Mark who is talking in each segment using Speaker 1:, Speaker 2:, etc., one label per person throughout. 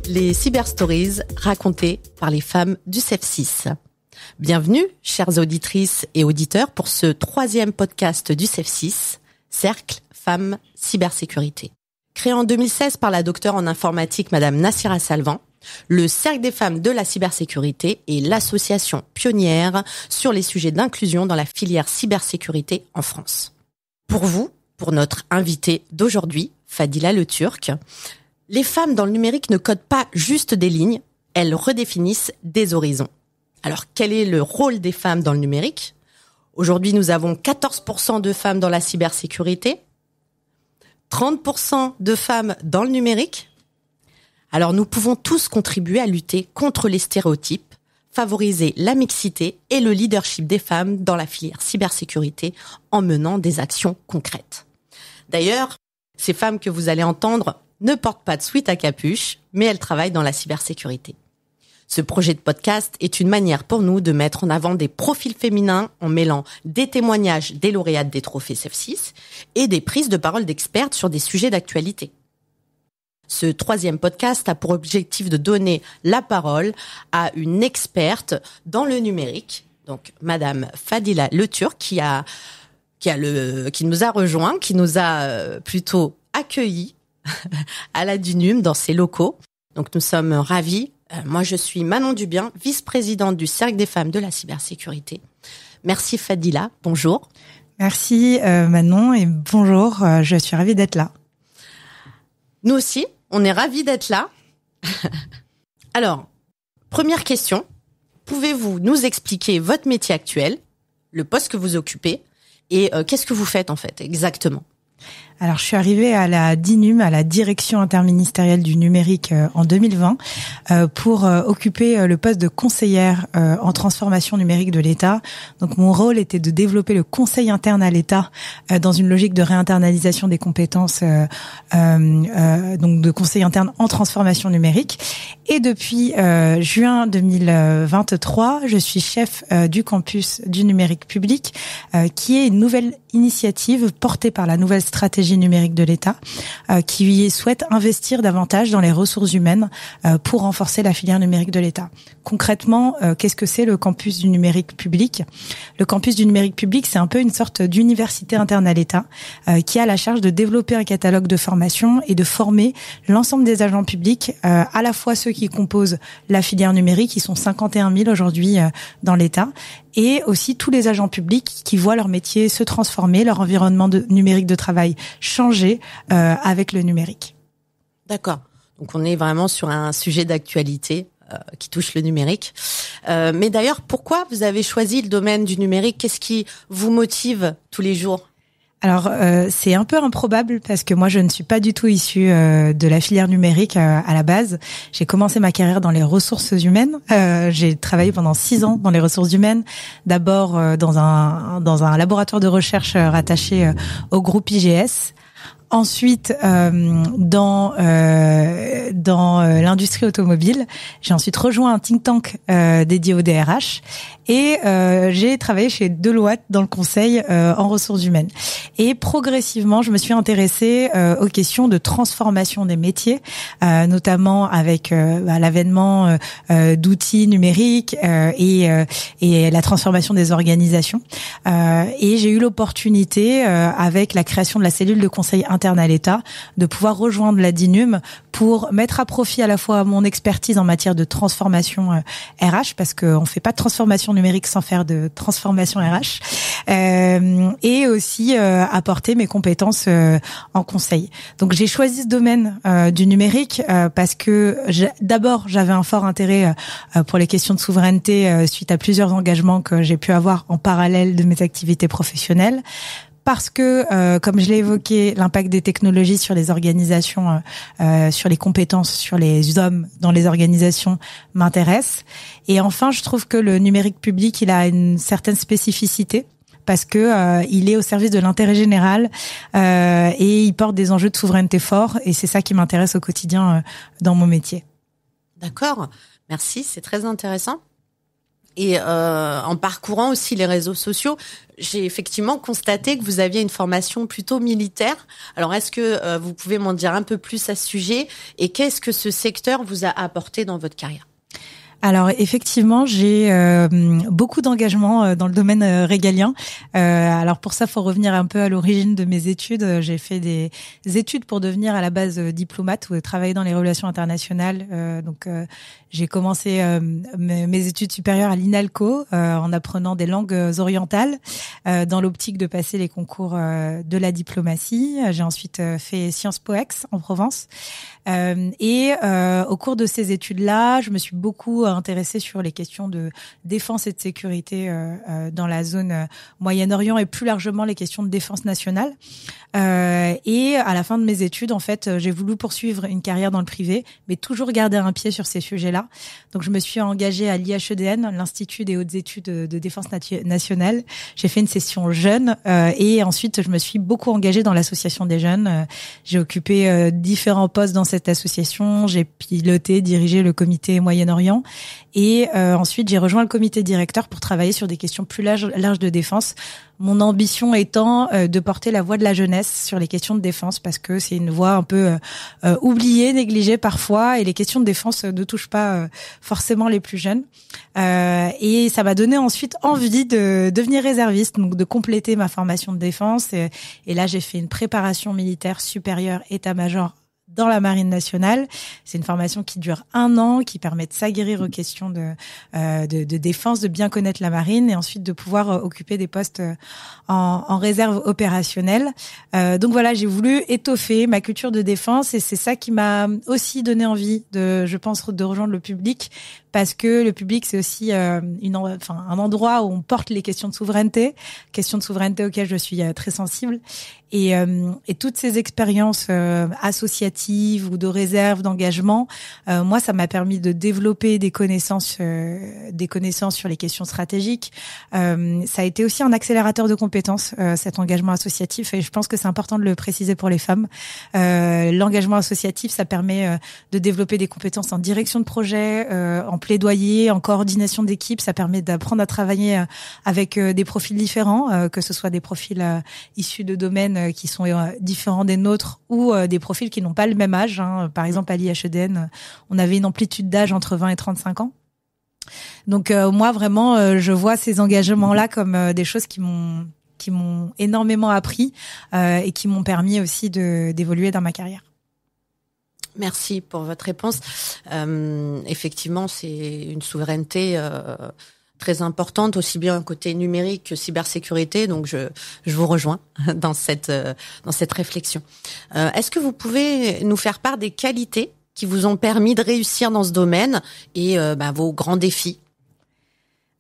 Speaker 1: les Cyber Stories racontées par les femmes du CEF6. Bienvenue, chères auditrices et auditeurs, pour ce 3e podcast du CEF6, Cercle Femmes Cybersécurité. Créé en 2016 par la docteure en informatique Madame Nassira Salvan, le Cercle des femmes de la cybersécurité est l'association pionnière sur les sujets d'inclusion dans la filière cybersécurité en France. Pour vous, pour notre invitée d'aujourd'hui, Fadila Le Turc, les femmes dans le numérique ne codent pas juste des lignes, elles redéfinissent des horizons. Alors, quel est le rôle des femmes dans le numérique ? Aujourd'hui, nous avons 14% de femmes dans la cybersécurité, 30% de femmes dans le numérique. Alors, nous pouvons tous contribuer à lutter contre les stéréotypes, favoriser la mixité et le leadership des femmes dans la filière cybersécurité en menant des actions concrètes. D'ailleurs, ces femmes que vous allez entendre ne portent pas de sweat à capuche, mais elles travaillent dans la cybersécurité. Ce projet de podcast est une manière pour nous de mettre en avant des profils féminins en mêlant des témoignages des lauréates des trophées CEF6 et des prises de parole d'expertes sur des sujets d'actualité. Ce 3e podcast a pour objectif de donner la parole à une experte dans le numérique, donc Madame Fadila Le Turc, qui nous a rejoint, qui nous a plutôt accueillis à la DUNUM dans ses locaux. Donc nous sommes ravis. Moi je suis Manon Dubien, vice-présidente du Cercle des femmes de la cybersécurité. Merci Fadila, bonjour.
Speaker 2: Merci Manon et bonjour, je suis ravie d'être là.
Speaker 1: Nous aussi, on est ravis d'être là. Alors, première question, pouvez-vous nous expliquer votre métier actuel, le poste que vous occupez et qu'est-ce que vous faites en fait exactement ?
Speaker 2: Alors, je suis arrivée à la DINUM, à la Direction interministérielle du numérique en 2020, pour occuper le poste de conseillère en transformation numérique de l'État. Donc, mon rôle était de développer le conseil interne à l'État dans une logique de réinternalisation des compétences, donc de conseil interne en transformation numérique. Et depuis juin 2023, je suis chef du campus du numérique public, qui est une nouvelle initiative portée par la nouvelle stratégie numérique de l'État, qui souhaite investir davantage dans les ressources humaines pour renforcer la filière numérique de l'État. Concrètement, qu'est-ce que c'est le campus du numérique public ? Le campus du numérique public, c'est un peu une sorte d'université interne à l'État qui a la charge de développer un catalogue de formation et de former l'ensemble des agents publics, à la fois ceux qui composent la filière numérique, ils sont 51 000 aujourd'hui dans l'État, et aussi tous les agents publics qui voient leur métier se transformer, leur environnement numérique de travail changer avec le numérique.
Speaker 1: D'accord. Donc on est vraiment sur un sujet d'actualité qui touche le numérique. Mais d'ailleurs, pourquoi vous avez choisi le domaine du numérique ? Qu'est-ce qui vous motive tous les jours ?
Speaker 2: Alors, c'est un peu improbable parce que moi, je ne suis pas du tout issue de la filière numérique à la base. J'ai commencé ma carrière dans les ressources humaines. J'ai travaillé pendant 6 ans dans les ressources humaines. D'abord dans un laboratoire de recherche rattaché au groupe IGS. Ensuite, dans l'industrie automobile, j'ai ensuite rejoint un think tank dédié au DRH et j'ai travaillé chez Deloitte dans le conseil en ressources humaines. Et progressivement, je me suis intéressée aux questions de transformation des métiers, notamment avec l'avènement d'outils numériques et la transformation des organisations. Et j'ai eu l'opportunité, avec la création de la cellule de conseil interne à l'État, de pouvoir rejoindre la DINUM pour mettre à profit à la fois mon expertise en matière de transformation RH, parce qu'on fait pas de transformation numérique sans faire de transformation RH, et aussi apporter mes compétences en conseil. Donc j'ai choisi ce domaine du numérique parce que d'abord j'avais un fort intérêt pour les questions de souveraineté suite à plusieurs engagements que j'ai pu avoir en parallèle de mes activités professionnelles. Parce que, comme je l'ai évoqué, l'impact des technologies sur les organisations, sur les compétences, sur les hommes dans les organisations m'intéresse. Et enfin, je trouve que le numérique public, il a une certaine spécificité parce que il est au service de l'intérêt général et il porte des enjeux de souveraineté forts. Et c'est ça qui m'intéresse au quotidien dans mon métier.
Speaker 1: D'accord, merci, c'est très intéressant. Et en parcourant aussi les réseaux sociaux, j'ai effectivement constaté que vous aviez une formation plutôt militaire. Alors, est-ce que vous pouvez m'en dire un peu plus à ce sujet et qu'est-ce que ce secteur vous a apporté dans votre carrière ?
Speaker 2: Alors effectivement, j'ai beaucoup d'engagement dans le domaine régalien. Alors pour ça, faut revenir un peu à l'origine de mes études. J'ai fait des études pour devenir à la base diplomate ou travailler dans les relations internationales. Donc j'ai commencé mes études supérieures à l'INALCO en apprenant des langues orientales dans l'optique de passer les concours de la diplomatie. J'ai ensuite fait Sciences Po Ex en Provence. Et au cours de ces études-là, je me suis beaucoup intéressée sur les questions de défense et de sécurité dans la zone Moyen-Orient et plus largement les questions de défense nationale. Et à la fin de mes études, en fait, j'ai voulu poursuivre une carrière dans le privé, mais toujours garder un pied sur ces sujets-là. Donc, je me suis engagée à l'IHEDN, l'Institut des hautes études de défense nationale. J'ai fait une session jeune et ensuite, je me suis beaucoup engagée dans l'association des jeunes. J'ai occupé différents postes dans cette association. J'ai piloté, dirigé le comité Moyen-Orient et ensuite, j'ai rejoint le comité directeur pour travailler sur des questions plus larges de défense. Mon ambition étant de porter la voix de la jeunesse sur les questions de défense parce que c'est une voix un peu oubliée, négligée parfois et les questions de défense ne touchent pas forcément les plus jeunes. Et ça m'a donné ensuite envie de devenir réserviste, donc de compléter ma formation de défense. Et là, j'ai fait une préparation militaire supérieure état-major dans la Marine nationale. C'est une formation qui dure 1 an, qui permet de s'aguerrir aux questions de défense, de bien connaître la Marine et ensuite de pouvoir occuper des postes en réserve opérationnelle. Donc voilà, j'ai voulu étoffer ma culture de défense et c'est ça qui m'a aussi donné envie je pense, de rejoindre le public parce que le public, c'est aussi un endroit où on porte les questions de souveraineté auxquelles je suis très sensible. Et toutes ces expériences associatives ou de réserve, d'engagement, moi, ça m'a permis de développer des connaissances sur les questions stratégiques. Ça a été aussi un accélérateur de compétences, cet engagement associatif, et je pense que c'est important de le préciser pour les femmes. L'engagement associatif, ça permet de développer des compétences en direction de projet, en plaidoyer, en coordination d'équipe. Ça permet d'apprendre à travailler avec des profils différents, que ce soit des profils issus de domaines qui sont différents des nôtres ou des profils qui n'ont pas le même âge. Par exemple, à l'IHEDN, on avait une amplitude d'âge entre 20 et 35 ans. Donc moi, vraiment, je vois ces engagements-là comme des choses qui m'ont énormément appris et qui m'ont permis aussi d'évoluer dans ma carrière.
Speaker 1: Merci pour votre réponse. Effectivement, c'est une souveraineté très importante, aussi bien côté numérique que cybersécurité. Donc, je vous rejoins dans cette réflexion. Est-ce que vous pouvez nous faire part des qualités qui vous ont permis de réussir dans ce domaine et vos grands défis?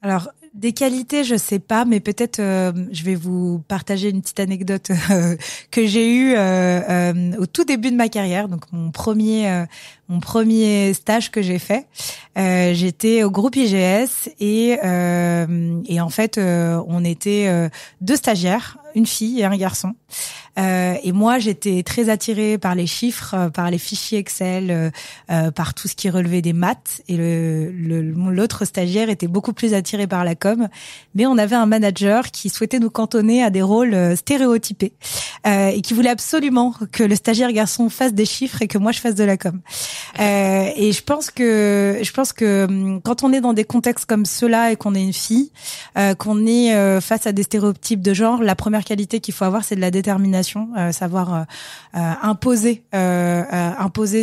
Speaker 1: Alors, des qualités, je sais pas, mais peut-être je vais vous partager une petite anecdote que j'ai eue au tout début de ma carrière, donc mon premier stage que j'ai fait. J'étais au groupe IGS et en fait on était 2 stagiaires, une fille et un garçon. Et moi, j'étais très attirée par les chiffres, par les fichiers Excel, par tout ce qui relevait des maths. Et l'autre stagiaire était beaucoup plus attiré par la com. Mais on avait un manager qui souhaitait nous cantonner à des rôles stéréotypés et qui voulait absolument que le stagiaire garçon fasse des chiffres et que moi je fasse de la com. Et je pense que quand on est dans des contextes comme ceux-là et qu'on est une fille, qu'on est face à des stéréotypes de genre, la première qualité qu'il faut avoir, c'est de la détermination, savoir imposer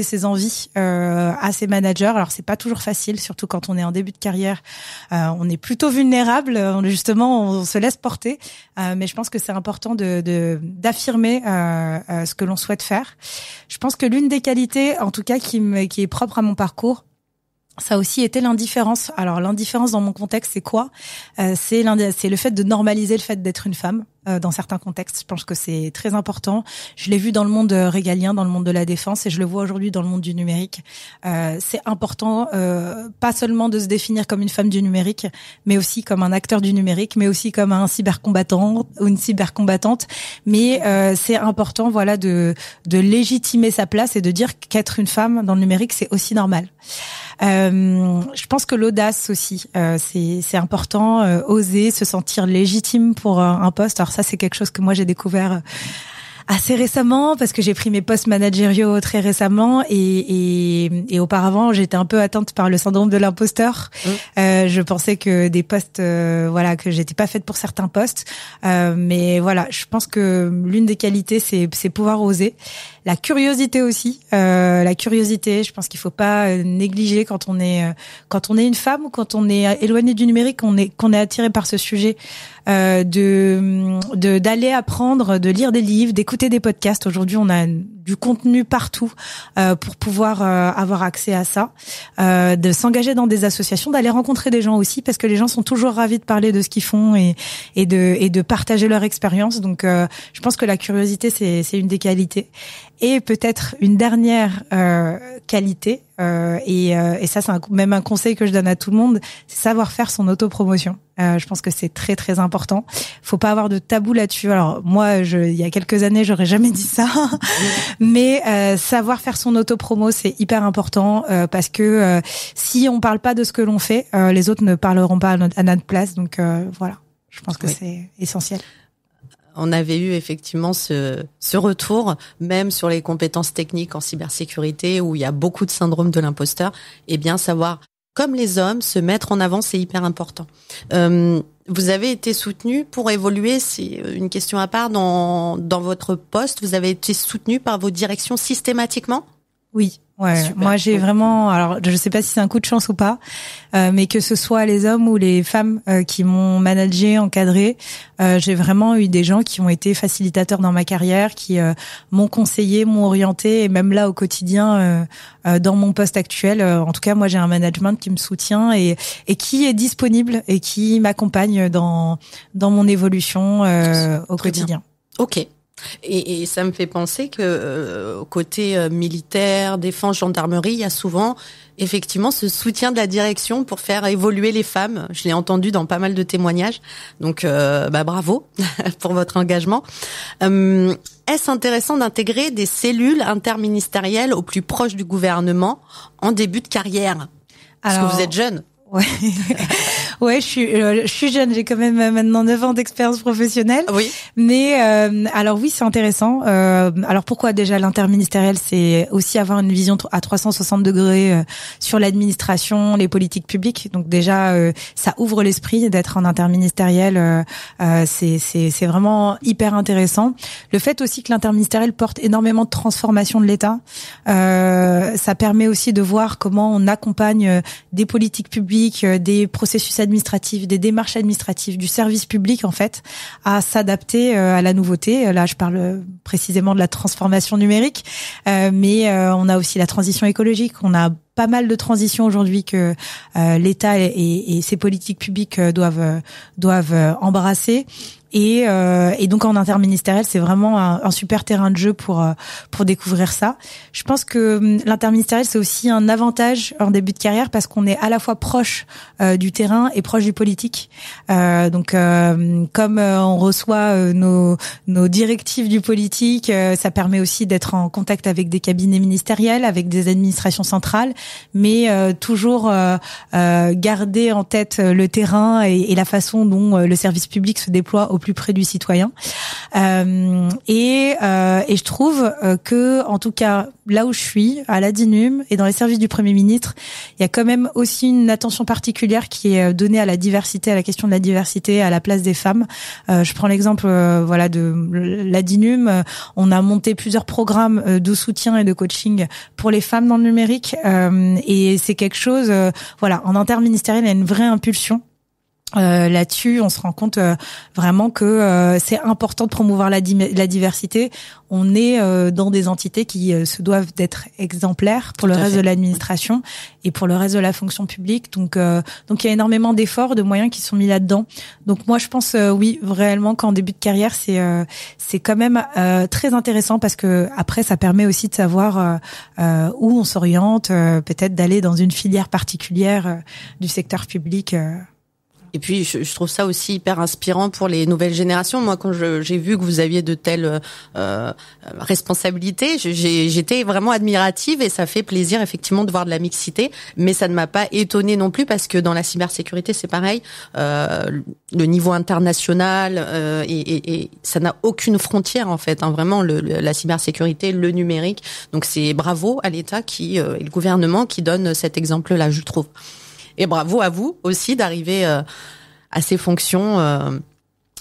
Speaker 1: ses envies à ses managers. Alors c'est pas toujours facile, surtout quand on est en début de carrière. On est plutôt vulnérable, on se laisse porter, mais je pense que c'est important d'affirmer ce que l'on souhaite faire. Je pense que l'une des qualités, en tout cas qui est propre à mon parcours, ça a aussi été l'indifférence. Alors l'indifférence dans mon contexte, c'est quoi ? C'est le fait de normaliser le fait d'être une femme.
Speaker 2: dans certains contextes. Je pense que c'est très important. Je l'ai vu dans le monde régalien, dans le monde de la défense, et je le vois aujourd'hui dans le monde du numérique. C'est important, pas seulement de se définir comme une femme du numérique, mais aussi comme un acteur du numérique, mais aussi comme un cybercombattant ou une cybercombattante. Mais c'est important, voilà, de légitimer sa place et de dire qu'être une femme dans le numérique, c'est aussi normal. Je pense que l'audace aussi, c'est important, oser se sentir légitime pour un poste. Alors ça, c'est quelque chose que moi j'ai découvert assez récemment parce que j'ai pris mes postes managériaux très récemment et auparavant j'étais un peu atteinte par le syndrome de l'imposteur. Je pensais que des postes, voilà, que j'étais pas faite pour certains postes, mais voilà, je pense que l'une des qualités c'est pouvoir oser. La curiosité aussi, je pense qu'il faut pas négliger quand on est une femme ou quand on est éloigné du numérique, qu'on est attiré par ce sujet, d'aller apprendre, de lire des livres, d'écouter des podcasts. Aujourd'hui, on a du contenu partout pour pouvoir avoir accès à ça, de s'engager dans des associations, d'aller rencontrer des gens aussi, parce que les gens sont toujours ravis de parler de ce qu'ils font et de partager leur expérience. Donc, je pense que la curiosité, c'est une des qualités. Et peut-être une dernière qualité, et ça c'est même un conseil que je donne à tout le monde, c'est savoir faire son autopromotion. Je pense que c'est très très important. Faut pas avoir de tabou là-dessus. Alors moi, il y a quelques années, j'aurais jamais dit ça, mais savoir faire son autopromo, c'est hyper important parce que si on parle pas de ce que l'on fait, les autres ne parleront pas à notre place. Donc voilà, je pense que c'est essentiel.
Speaker 1: On avait eu effectivement ce retour, même sur les compétences techniques en cybersécurité, où il y a beaucoup de syndrome de l'imposteur. Eh bien, savoir, comme les hommes, se mettre en avant, c'est hyper important. Vous avez été soutenu pour évoluer, c'est une question à part, dans votre poste. Vous avez été soutenu par vos directions systématiquement ?
Speaker 2: Oui. Ouais, super. Moi j'ai vraiment, alors je sais pas si c'est un coup de chance ou pas, mais que ce soit les hommes ou les femmes qui m'ont managé, encadré, j'ai vraiment eu des gens qui ont été facilitateurs dans ma carrière, qui m'ont conseillé, m'ont orienté, et même là au quotidien, dans mon poste actuel, en tout cas moi j'ai un management qui me soutient et qui est disponible et qui m'accompagne dans mon évolution au quotidien.
Speaker 1: Bien. Ok. Et ça me fait penser que côté militaire, défense, gendarmerie, il y a souvent effectivement ce soutien de la direction pour faire évoluer les femmes. Je l'ai entendu dans pas mal de témoignages. Donc bravo pour votre engagement. Est-ce intéressant d'intégrer des cellules interministérielles au plus proche du gouvernement en début de carrière ? Parce que vous êtes jeune.
Speaker 2: Ouais. Ouais, je suis jeune, j'ai quand même maintenant 9 ans d'expérience professionnelle.
Speaker 1: Oui.
Speaker 2: Mais alors oui, c'est intéressant. Alors pourquoi déjà l'interministériel, c'est aussi avoir une vision à 360 degrés sur l'administration, les politiques publiques. Donc déjà ça ouvre l'esprit d'être en interministériel, c'est vraiment hyper intéressant. Le fait aussi que l'interministériel porte énormément de transformation de l'État, ça permet aussi de voir comment on accompagne des politiques publiques, des processus administratifs, des démarches administratives, du service public en fait, à s'adapter à la nouveauté. Là, je parle précisément de la transformation numérique, mais on a aussi la transition écologique. On a pas mal de transitions aujourd'hui que l'État et ses politiques publiques doivent embrasser. Et donc en interministériel, c'est vraiment un super terrain de jeu pour découvrir ça. Je pense que l'interministériel, c'est aussi un avantage en début de carrière parce qu'on est à la fois proche du terrain et proche du politique. Donc comme on reçoit nos directives du politique, ça permet aussi d'être en contact avec des cabinets ministériels, avec des administrations centrales, mais toujours garder en tête le terrain et la façon dont le service public se déploie au plus près du citoyen. Et je trouve que, en tout cas, là où je suis, à la DINUM et dans les services du Premier ministre, il y a quand même aussi une attention particulière qui est donnée à la diversité, à la question de la diversité, à la place des femmes. Je prends l'exemple, de la DINUM. On a monté plusieurs programmes de soutien et de coaching pour les femmes dans le numérique, et c'est quelque chose, en interministériel, il y a une vraie impulsion. Là-dessus, on se rend compte vraiment que c'est important de promouvoir la diversité. On est dans des entités qui se doivent d'être exemplaires pour le reste de l'administration et pour le reste de la fonction publique. Donc il y a énormément d'efforts, de moyens qui sont mis là-dedans. Donc moi, je pense oui, réellement qu'en début de carrière, c'est quand même très intéressant parce que après, ça permet aussi de savoir où on s'oriente, peut-être d'aller dans une filière particulière du secteur public.
Speaker 1: Et puis, je trouve ça aussi hyper inspirant pour les nouvelles générations. Moi, quand j'ai vu que vous aviez de telles responsabilités, j'étais vraiment admirative et ça fait plaisir effectivement de voir de la mixité. Mais ça ne m'a pas étonnée non plus parce que dans la cybersécurité, c'est pareil. Le niveau international et ça n'a aucune frontière en fait. Hein, vraiment, la cybersécurité, le numérique. Donc, c'est bravo à l'État et le gouvernement qui donne cet exemple-là, je trouve. Et bravo à vous aussi d'arriver à ces fonctions.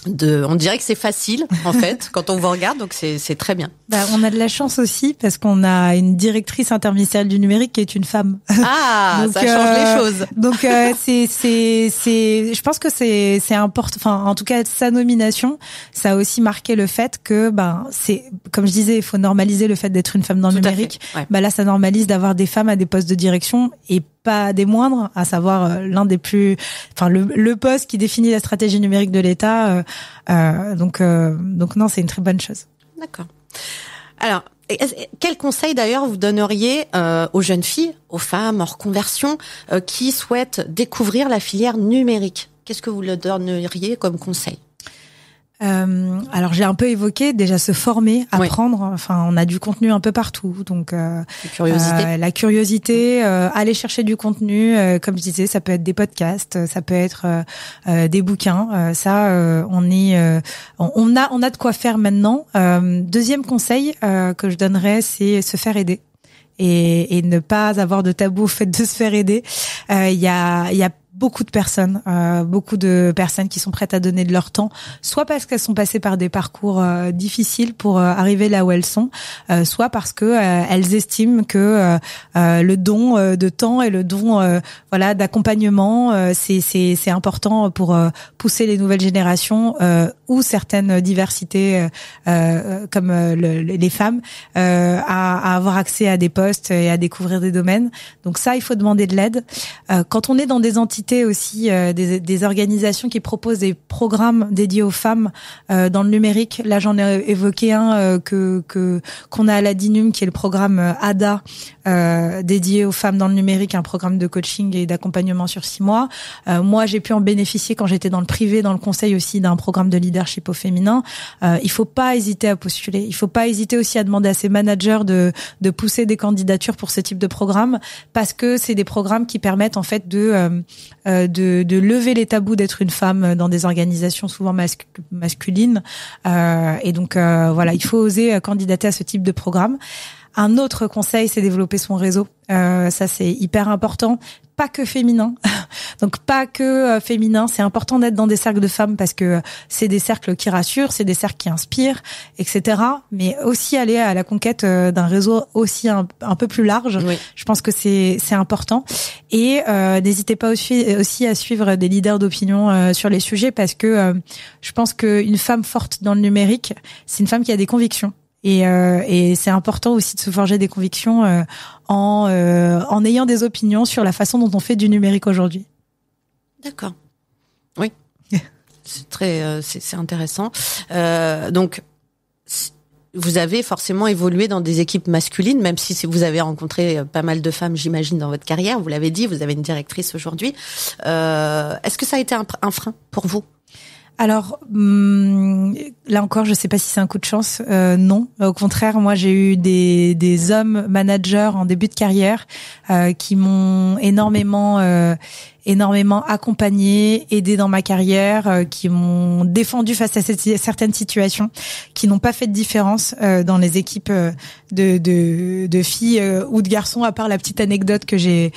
Speaker 1: On dirait que c'est facile en fait quand on vous regarde, donc c'est très bien.
Speaker 2: On a de la chance aussi parce qu'on a une directrice interministérielle du numérique qui est une femme.
Speaker 1: Ah, donc, ça change les choses.
Speaker 2: Donc je pense que c'est important. Enfin, en tout cas, sa nomination, ça a aussi marqué le fait que c'est comme je disais, il faut normaliser le fait d'être une femme dans le numérique. Ouais. Là, ça normalise d'avoir des femmes à des postes de direction et pas des moindres, à savoir l'un des plus, le poste qui définit la stratégie numérique de l'État. Donc non, c'est une très bonne chose.
Speaker 1: D'accord. Alors, quel conseil d'ailleurs vous donneriez aux jeunes filles, aux femmes hors conversion, qui souhaitent découvrir la filière numérique? Qu'est-ce que vous leur donneriez comme conseil?
Speaker 2: Alors j'ai un peu évoqué déjà se former, apprendre. Oui. Enfin, on a du contenu un peu partout, donc la curiosité, aller chercher du contenu. Comme je disais, ça peut être des podcasts, ça peut être des bouquins. On a de quoi faire maintenant. Deuxième conseil que je donnerais, c'est se faire aider. Et ne pas avoir de tabou au fait de se faire aider. Il y a beaucoup de personnes qui sont prêtes à donner de leur temps, soit parce qu'elles sont passées par des parcours difficiles pour arriver là où elles sont, soit parce que elles estiment que le don de temps et le don d'accompagnement c'est important pour pousser les nouvelles générations ou certaines diversités comme les femmes à avoir accès à des postes et à découvrir des domaines. Donc ça, il faut demander de l'aide. Quand on est dans des entités aussi des organisations qui proposent des programmes dédiés aux femmes dans le numérique. Là, j'en ai évoqué un qu'on a à la DINUM, qui est le programme ADA dédié aux femmes dans le numérique, un programme de coaching et d'accompagnement sur 6 mois. Moi, j'ai pu en bénéficier quand j'étais dans le privé, dans le conseil aussi, d'un programme de leadership au féminin. Il faut pas hésiter à postuler. Il faut pas hésiter aussi à demander à ses managers de pousser des candidatures pour ce type de programme, parce que c'est des programmes qui permettent en fait de lever les tabous d'être une femme dans des organisations souvent masculines. Et donc voilà, il faut oser candidater à ce type de programme. Un autre conseil, c'est développer son réseau. Ça, c'est hyper important. Pas que féminin. Donc, pas que féminin. C'est important d'être dans des cercles de femmes parce que c'est des cercles qui rassurent, c'est des cercles qui inspirent, etc. Mais aussi aller à la conquête d'un réseau aussi un peu plus large. Oui. Je pense que c'est important. Et n'hésitez pas aussi à suivre des leaders d'opinion sur les sujets, parce que je pense qu'une femme forte dans le numérique, c'est une femme qui a des convictions. Et c'est important aussi de se forger des convictions en ayant des opinions sur la façon dont on fait du numérique aujourd'hui.
Speaker 1: D'accord. Oui. C'est intéressant. Donc, vous avez forcément évolué dans des équipes masculines, même si vous avez rencontré pas mal de femmes, j'imagine, dans votre carrière. Vous l'avez dit, vous avez une directrice aujourd'hui. Est-ce que ça a été un frein pour vous?
Speaker 2: Alors là encore, je sais pas si c'est un coup de chance. Non, au contraire, moi j'ai eu des hommes managers en début de carrière qui m'ont énormément accompagné, aidé dans ma carrière, qui m'ont défendu face à certaines situations, qui n'ont pas fait de différence dans les équipes de filles ou de garçons, à part la petite anecdote que j'ai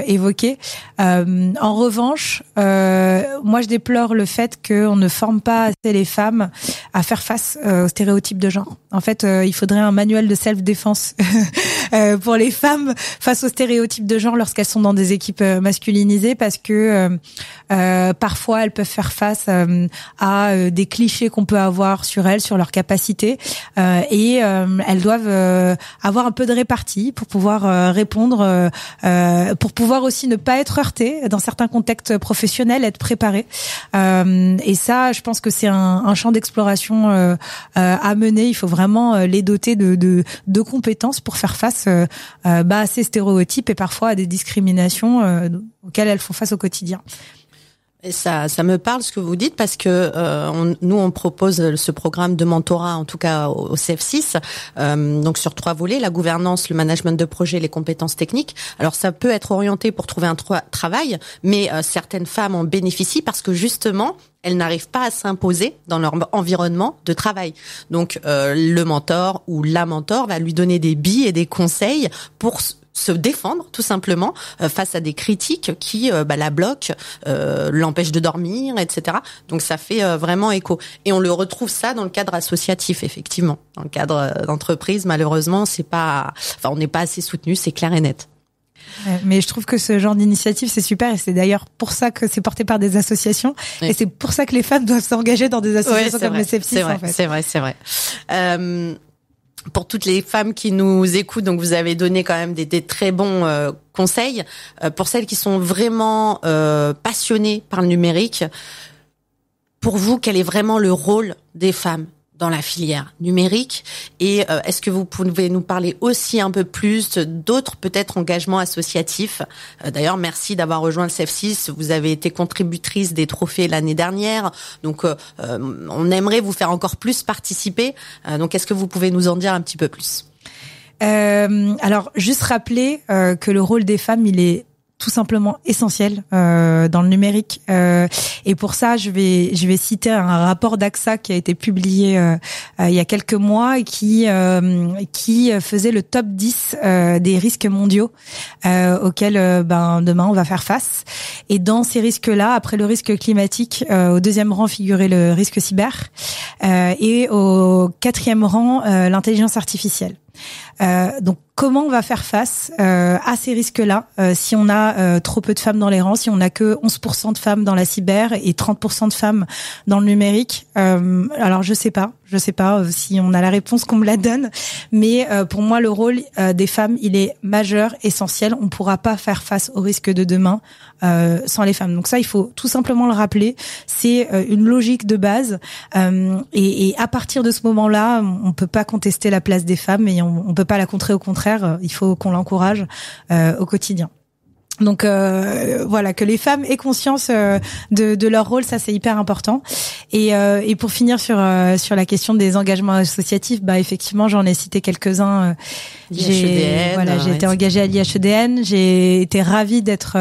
Speaker 2: évoquée. En revanche, moi je déplore le fait qu'on ne forme pas assez les femmes à faire face aux stéréotypes de genre. En fait, il faudrait un manuel de self-défense pour les femmes face aux stéréotypes de genre lorsqu'elles sont dans des équipes masculinisées, parce que parfois elles peuvent faire face à des clichés qu'on peut avoir sur elles, sur leurs capacités, et elles doivent avoir un peu de répartie pour pouvoir répondre, pour pouvoir aussi ne pas être heurtées dans certains contextes professionnels, être préparées. Et ça, je pense que c'est un champ d'exploration à mener. Il faut vraiment les doter de compétences pour faire face à ces stéréotypes et parfois à des discriminations auxquelles elles font face au quotidien.
Speaker 1: Et ça me parle ce que vous dites, parce que nous on propose ce programme de mentorat, en tout cas au CF6, donc sur 3 volets: la gouvernance, le management de projet, les compétences techniques. Alors ça peut être orienté pour trouver un travail, mais certaines femmes en bénéficient parce que justement elles n'arrivent pas à s'imposer dans leur environnement de travail. Donc le mentor ou la mentor va lui donner des billes et des conseils pour se défendre tout simplement face à des critiques qui la bloquent, l'empêchent de dormir, etc. Donc ça fait vraiment écho. Et on le retrouve ça dans le cadre associatif, effectivement. Dans le cadre d'entreprise, malheureusement, on n'est pas assez soutenu, c'est clair et net.
Speaker 2: Mais je trouve que ce genre d'initiative, c'est super, et c'est d'ailleurs pour ça que c'est porté par des associations, oui. Et c'est pour ça que les femmes doivent s'engager dans des associations comme le CF6, en fait.
Speaker 1: C'est vrai. Pour toutes les femmes qui nous écoutent, donc vous avez donné quand même des très bons conseils. Pour celles qui sont vraiment passionnées par le numérique, pour vous, quel est vraiment le rôle des femmes dans la filière numérique, et est-ce que vous pouvez nous parler aussi un peu plus d'autres peut-être engagements associatifs? D'ailleurs, merci d'avoir rejoint le CF6. Vous avez été contributrice des trophées l'année dernière, donc on aimerait vous faire encore plus participer. Donc est-ce que vous pouvez nous en dire un petit peu plus?
Speaker 2: Alors juste rappeler que le rôle des femmes, il est tout simplement essentiel dans le numérique, et pour ça je vais citer un rapport d'AXA qui a été publié il y a quelques mois et qui faisait le top 10 des risques mondiaux auxquels demain on va faire face. Et dans ces risques-là, après le risque climatique, au 2e rang figurait le risque cyber, et au 4e rang l'intelligence artificielle. Donc comment on va faire face à ces risques-là si on a trop peu de femmes dans les rangs, si on n'a que 11% de femmes dans la cyber et 30% de femmes dans le numérique? Alors je sais pas si on a la réponse qu'on me la donne, mais pour moi le rôle des femmes, il est majeur, essentiel. On pourra pas faire face aux risques de demain sans les femmes. Donc ça, il faut tout simplement le rappeler. C'est une logique de base, et à partir de ce moment-là, on peut pas contester la place des femmes, et on peut pas la contrer. Au contraire, il faut qu'on l'encourage au quotidien. Donc voilà, que les femmes aient conscience de leur rôle, ça c'est hyper important. Et pour finir sur la question des engagements associatifs, effectivement, j'en ai cité quelques-uns. J'ai été engagée à l'IHEDN. J'ai été ravie d'être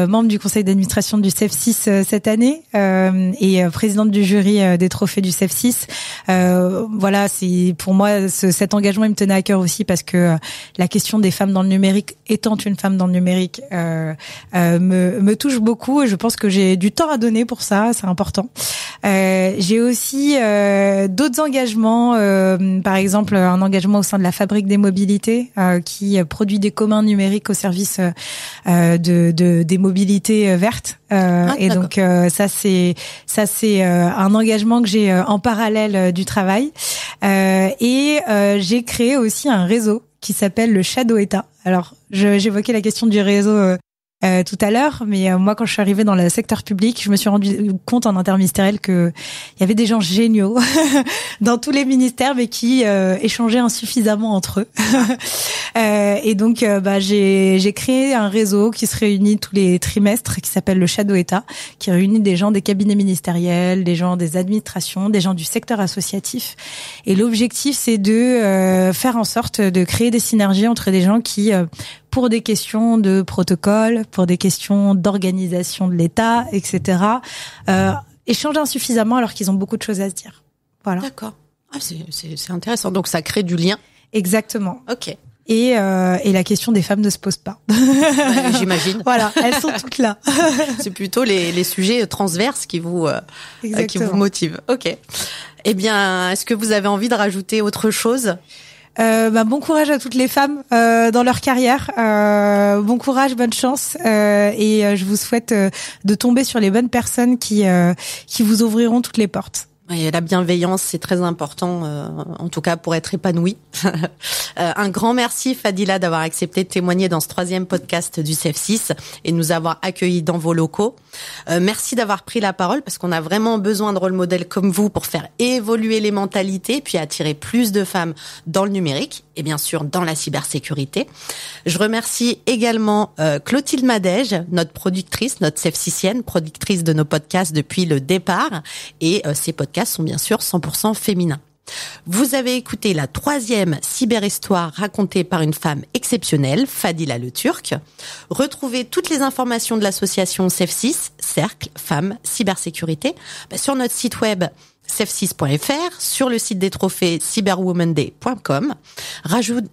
Speaker 2: membre du conseil d'administration du CF6 cette année, et présidente du jury des trophées du CF6. Voilà, c'est pour moi cet engagement, il me tenait à cœur aussi, parce que la question des femmes dans le numérique, étant une femme dans le numérique, me touche beaucoup, et je pense que j'ai du temps à donner pour ça, c'est important. J'ai aussi d'autres engagements, par exemple un engagement au sein de la Fabrique des mobilités, qui produit des communs numériques au service des mobilités vertes. Et donc ça c'est un engagement que j'ai en parallèle du travail. Et j'ai créé aussi un réseau qui s'appelle le Shadow État. Alors, j'évoquais la question du réseau tout à l'heure, mais moi, quand je suis arrivée dans le secteur public, je me suis rendu compte en interministériel que il y avait des gens géniaux dans tous les ministères, mais qui échangeaient insuffisamment entre eux. Et donc, j'ai créé un réseau qui se réunit tous les trimestres, qui s'appelle le Shadow État, qui réunit des gens des cabinets ministériels, des gens des administrations, des gens du secteur associatif. Et l'objectif, c'est de faire en sorte de créer des synergies entre des gens qui pour des questions de protocole, pour des questions d'organisation de l'État, etc., échangent insuffisamment alors qu'ils ont beaucoup de choses à se dire. Voilà.
Speaker 1: D'accord. Ah, c'est intéressant. Donc ça crée du lien.
Speaker 2: Exactement.
Speaker 1: Ok.
Speaker 2: Et la question des femmes ne se pose pas.
Speaker 1: J'imagine.
Speaker 2: Voilà, elles sont toutes là.
Speaker 1: C'est plutôt les sujets transverses qui vous motivent. Ok. Eh bien, est-ce que vous avez envie de rajouter autre chose ?
Speaker 2: Bon courage à toutes les femmes dans leur carrière. Bon courage, bonne chance. Et je vous souhaite de tomber sur les bonnes personnes qui vous ouvriront toutes les portes.
Speaker 1: Et la bienveillance, c'est très important, en tout cas pour être épanoui. Un grand merci, Fadila, d'avoir accepté de témoigner dans ce 3e podcast du CEF6 et de nous avoir accueillis dans vos locaux. Merci d'avoir pris la parole parce qu'on a vraiment besoin de rôle modèles comme vous pour faire évoluer les mentalités puis attirer plus de femmes dans le numérique et bien sûr dans la cybersécurité. Je remercie également Clotilde Madège, notre productrice, notre CEF6ienne, productrice de nos podcasts depuis le départ et ces podcasts sont bien sûr 100% féminins. Vous avez écouté la 3e cyberhistoire racontée par une femme exceptionnelle, Fadila Le Turc. Retrouvez toutes les informations de l'association CEF6, Cercle Femmes Cybersécurité, sur notre site web cef6.fr, sur le site des trophées cyberwomanday.com.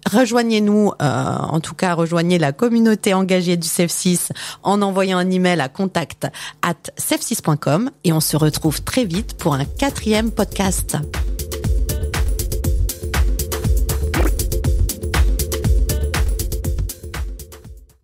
Speaker 1: Rejoignez-nous, en tout cas rejoignez la communauté engagée du CEF6 en envoyant un email à contact@cef6.com et on se retrouve très vite pour un 4e podcast.